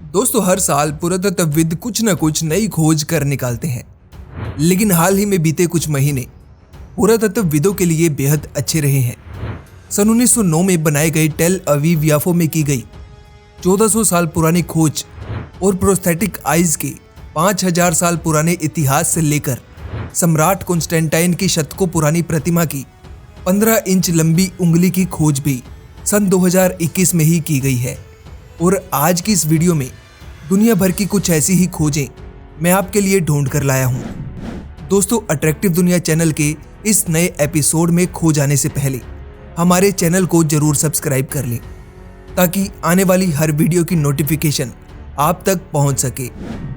दोस्तों, हर साल पुरातत्वविद कुछ न कुछ नई खोज कर निकालते हैं। लेकिन हाल ही में बीते कुछ महीने पुरातत्वविदों के लिए बेहद अच्छे रहे हैं। सन 1909 में बनाए गए टेल अवीव याफो में की गई 1400 साल पुरानी खोज और प्रोस्थेटिक आइज के 5000 साल पुराने इतिहास से लेकर सम्राट कॉन्स्टेंटाइन की शतकों पुरानी प्रतिमा की 15 इंच लंबी उंगली की खोज भी सन 2021 में ही की गई है। और आज की इस वीडियो में दुनिया भर की कुछ ऐसी ही खोजें मैं आपके लिए ढूंढ कर लाया हूं। दोस्तों, अट्रैक्टिव दुनिया चैनल के इस नए एपिसोड में खो जाने से पहले हमारे चैनल को जरूर सब्सक्राइब कर लें ताकि आने वाली हर वीडियो की नोटिफिकेशन आप तक पहुंच सके।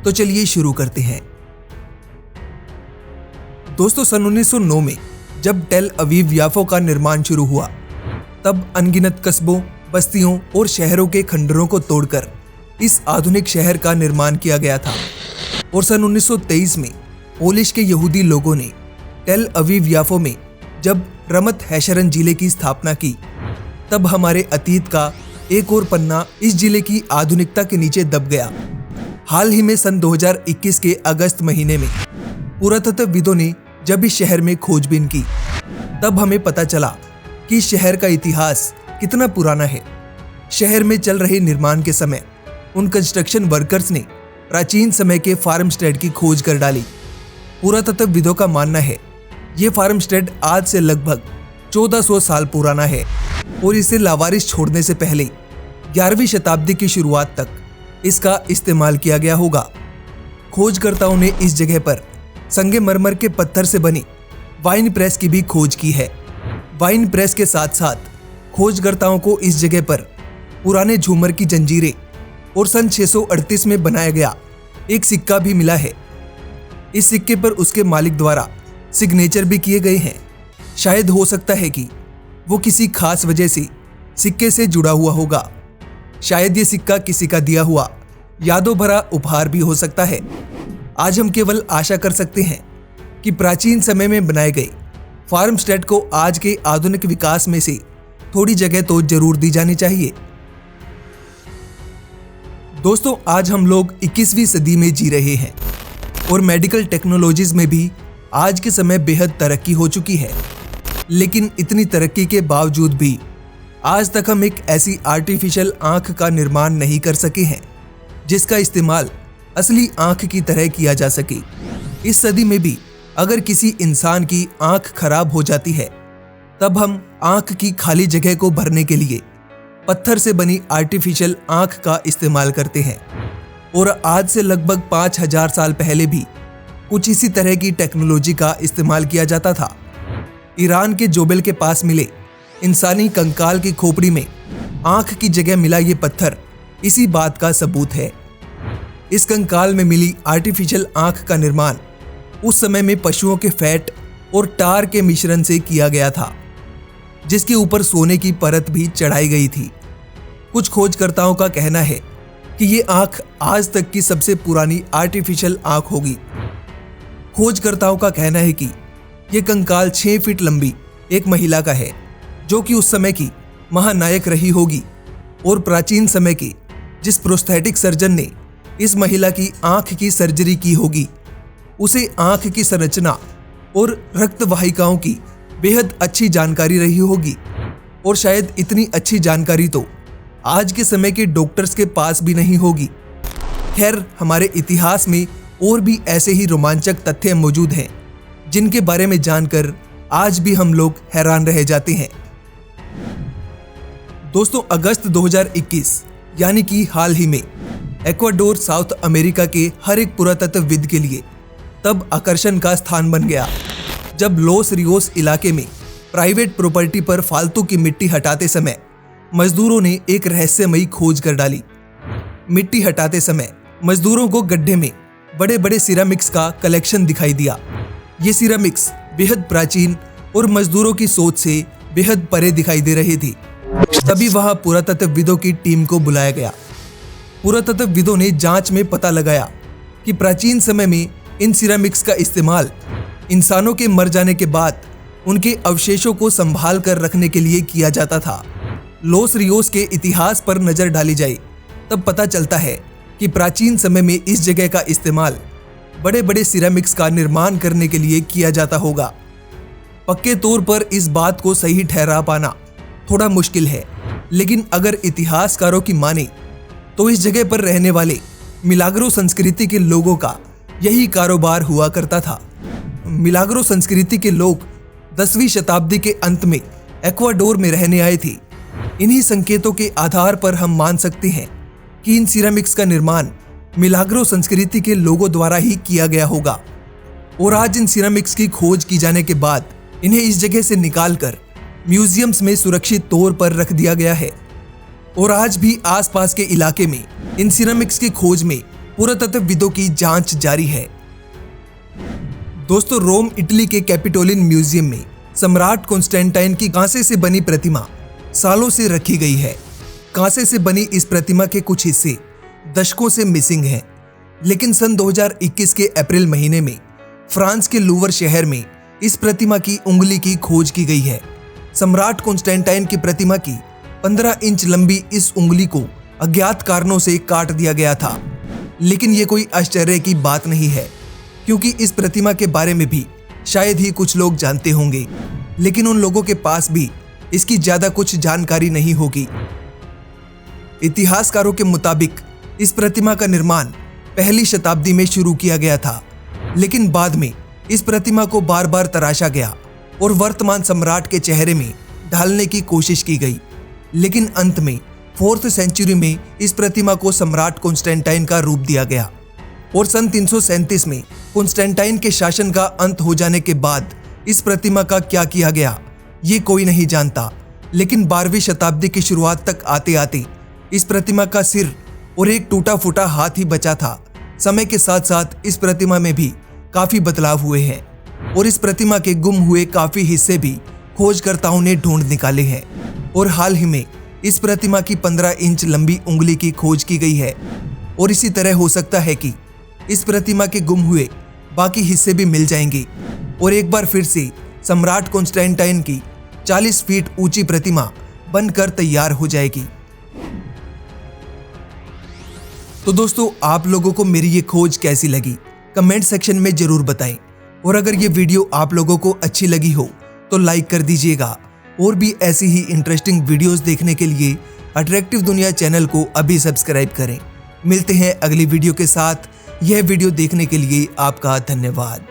तो चलिए शुरू करते हैं। दोस्तों, सन 1909 में जब टेल अवीव याफो का निर्माण शुरू हुआ, तब अनगिनत कस्बों, बस्तियों और शहरों के खंडरों को तोड़कर इस आधुनिक शहर का निर्माण किया गया था। और सन 1923 में पोलिश के यहूदी लोगों ने टेल अवीव याफो में जब रमत हैशरन जिले की स्थापना की, तब हमारे अतीत का एक और पन्ना इस जिले की आधुनिकता के नीचे दब गया। हाल ही में सन 2021 के अगस्त महीने में पुरातत्वविदों ने जब इस शहर में खोजबीन की, तब हमें पता चला कि इस शहर का इतिहास कितना पुराना है। शहर में चल रहे निर्माण के समय उन कंस्ट्रक्शन वर्कर्स ने प्राचीन समय के फार्मस्टेड की खोज कर डाली। पुरातत्वविदों का मानना है ये फार्मस्टेड आज से लगभग 1400 साल पुराना है और इसे लावारिस छोड़ने से पहले 11वीं शताब्दी की शुरुआत तक इसका इस्तेमाल किया गया होगा। खोजकर्ताओं ने इस जगह पर संगमरमर के पत्थर से बनी वाइन प्रेस की भी खोज की है। वाइन प्रेस के साथ साथ खोजकर्ताओं को इस जगह पर पुराने झूमर की जंजीरें और सन 638 में बनाया गया एक सिक्का भी मिला है। इस सिक्के पर उसके मालिक द्वारा सिग्नेचर भी किए गए हैं। शायद हो सकता है कि वो किसी खास वजह से सिक्के से जुड़ा हुआ होगा। शायद ये सिक्का किसी का दिया हुआ यादों भरा उपहार भी हो सकता है। आज हम केवल आशा कर सकते हैं कि प्राचीन समय में बनाए गए फार्मस्टेड को आज के आधुनिक विकास में से थोड़ी जगह तो जरूर दी जानी चाहिए। दोस्तों, आज हम लोग 21वीं सदी में जी रहे हैं और मेडिकल टेक्नोलॉजीज में भी आज के समय बेहद तरक्की हो चुकी है। लेकिन इतनी तरक्की के बावजूद भी आज तक हम एक ऐसी आर्टिफिशियल आंख का निर्माण नहीं कर सके हैं जिसका इस्तेमाल असली आंख की तरह किया जा सके। इस सदी में भी अगर किसी इंसान की आंख खराब हो जाती है, तब हम आंख की खाली जगह को भरने के लिए पत्थर से बनी आर्टिफिशियल आंख का इस्तेमाल करते हैं। और आज से लगभग 5000 साल पहले भी कुछ इसी तरह की टेक्नोलॉजी का इस्तेमाल किया जाता था। ईरान के जोबेल के पास मिले इंसानी कंकाल की खोपड़ी में आंख की जगह मिला ये पत्थर इसी बात का सबूत है। इस कंकाल में मिली आर्टिफिशियल आंख का निर्माण उस समय में पशुओं के फैट और टार के मिश्रण से किया गया था, जिसके ऊपर सोने की परत भी चढ़ाई गई थी। कुछ खोजकर्ताओं का कहना है कि ये आंख आज तक की सबसे पुरानी आर्टिफिशियल आंख होगी। खोजकर्ताओं का कहना है कि ये कंकाल 6 फीट लंबी एक महिला का है, जो कि उस समय की महानायक रही होगी। और प्राचीन समय के जिस प्रोस्थेटिक सर्जन ने इस महिला की आंख की सर्जरी की होगी, उसे आंख की संरचना और रक्त वाहिकाओं की बेहद अच्छी जानकारी रही होगी। और शायद इतनी अच्छी जानकारी तो आज के समय के डॉक्टर्स के पास भी नहीं होगी। खैर, हमारे इतिहास में और भी ऐसे ही रोमांचक तथ्य मौजूद हैं जिनके बारे में जानकर आज भी हम लोग हैरान रह जाते हैं। दोस्तों, अगस्त 2021 यानी कि हाल ही में इक्वाडोर साउथ अमेरिका के हर एक पुरातत्वविद के लिए तब आकर्षण का स्थान बन गया जब लॉस रियोस इलाके में प्राइवेट प्रॉपर्टी पर फालतू की मिट्टी हटाते समय मजदूरों ने एक रहस्यमयी खोज कर डाली। मिट्टी हटाते समय मजदूरों को गड्ढे में बड़े बड़े सिरामिक्स का कलेक्शन दिखाई दिया। ये सिरामिक्स बेहद प्राचीन और मजदूरों की सोच से बेहद परे दिखाई दे रही थी। तभी वहां पुरातत्वविदों की टीम को बुलाया गया। पुरातत्वविदों ने जांच में पता लगाया कि प्राचीन समय में इन सिरामिक्स का इस्तेमाल इंसानों के मर जाने के बाद उनके अवशेषों को संभाल कर रखने के लिए किया जाता था। लॉस रियोस के इतिहास पर नजर डाली जाए तब पता चलता है कि प्राचीन समय में इस जगह का इस्तेमाल बड़े बड़े सिरेमिक्स का निर्माण करने के लिए किया जाता होगा। पक्के तौर पर इस बात को सही ठहरा पाना थोड़ा मुश्किल है, लेकिन अगर इतिहासकारों की माने तो इस जगह पर रहने वाले मिलाग्रो संस्कृति के लोगों का यही कारोबार हुआ करता था। मिलाग्रो संस्कृति के लोग 10वीं शताब्दी के अंत में एक्वाडोर में रहने आए थे। इन्हीं संकेतों के आधार पर हम मान सकते हैं कि इन सिरेमिक्स का निर्माण मिलाग्रो संस्कृति के लोगों द्वारा ही किया गया होगा। और आज इन सिरेमिक्स की खोज की जाने के बाद इन्हें इस जगह से निकालकर म्यूजियम्स में सुरक्षित तौर पर रख दिया गया है। और आज भी आसपास के इलाके में इन सिरेमिक्स की खोज में पुरातत्वविदों की जांच जारी है। दोस्तों, रोम इटली के कैपिटोलिन म्यूजियम में सम्राट कॉन्स्टेंटाइन की कांसे से बनी प्रतिमा सालों से रखी गई है। कांसे से बनी इस प्रतिमा के कुछ हिस्से दशकों से मिसिंग हैं, लेकिन सन 2021 के अप्रैल महीने में फ्रांस के लूवर शहर में इस प्रतिमा की उंगली की खोज की गई है। सम्राट कॉन्स्टेंटाइन की प्रतिमा की 15 इंच लंबी इस उंगली को अज्ञात कारणों से काट दिया गया था, लेकिन ये कोई आश्चर्य की बात नहीं है, क्योंकि इस प्रतिमा के बारे में भी शायद ही कुछ लोग जानते होंगे, लेकिन उन लोगों के पास भी इसकी ज्यादा कुछ जानकारी नहीं होगी। इतिहासकारों के मुताबिक इस प्रतिमा का निर्माण पहली शताब्दी में शुरू किया गया था, लेकिन बाद में इस प्रतिमा को बार बार तराशा गया और वर्तमान सम्राट के चेहरे में ढालने की कोशिश की गई, लेकिन अंत में 4th सेंचुरी में इस प्रतिमा को सम्राट कॉन्स्टेंटाइन का रूप दिया गया। और सन 337 में कॉन्स्टेंटाइन के शासन का अंत हो जाने के बाद इस प्रतिमा का क्या किया गया ये कोई नहीं जानता, लेकिन 12वीं शताब्दी की शुरुआत तक आते आते इस प्रतिमा का सिर और एक टूटा फूटा हाथ ही बचा था। समय के साथ साथ इस प्रतिमा में भी काफी बदलाव हुए हैं और इस प्रतिमा के गुम हुए काफी हिस्से भी खोजकर्ताओं ने ढूंढ निकाले हैं। और हाल ही में इस प्रतिमा की 15 इंच लंबी उंगली की खोज की गई है। और इसी तरह हो सकता है कि इस प्रतिमा के गुम हुए बाकी हिस्से भी मिल जाएंगे और एक बार फिर से सम्राट कॉन्स्टेंटाइन की 40 फीट ऊंची प्रतिमा बनकर तैयार हो जाएगी। तो दोस्तों, आप लोगों को मेरी ये खोज कैसी लगी कमेंट सेक्शन में जरूर बताएं। और अगर ये वीडियो आप लोगों को अच्छी लगी हो तो लाइक कर दीजिएगा। और भी ऐसी ही इंटरेस्टिंग वीडियोस देखने के लिए अट्रैक्टिव दुनिया चैनल को अभी सब्सक्राइब करें। मिलते हैं अगली वीडियो के साथ। यह वीडियो देखने के लिए आपका धन्यवाद।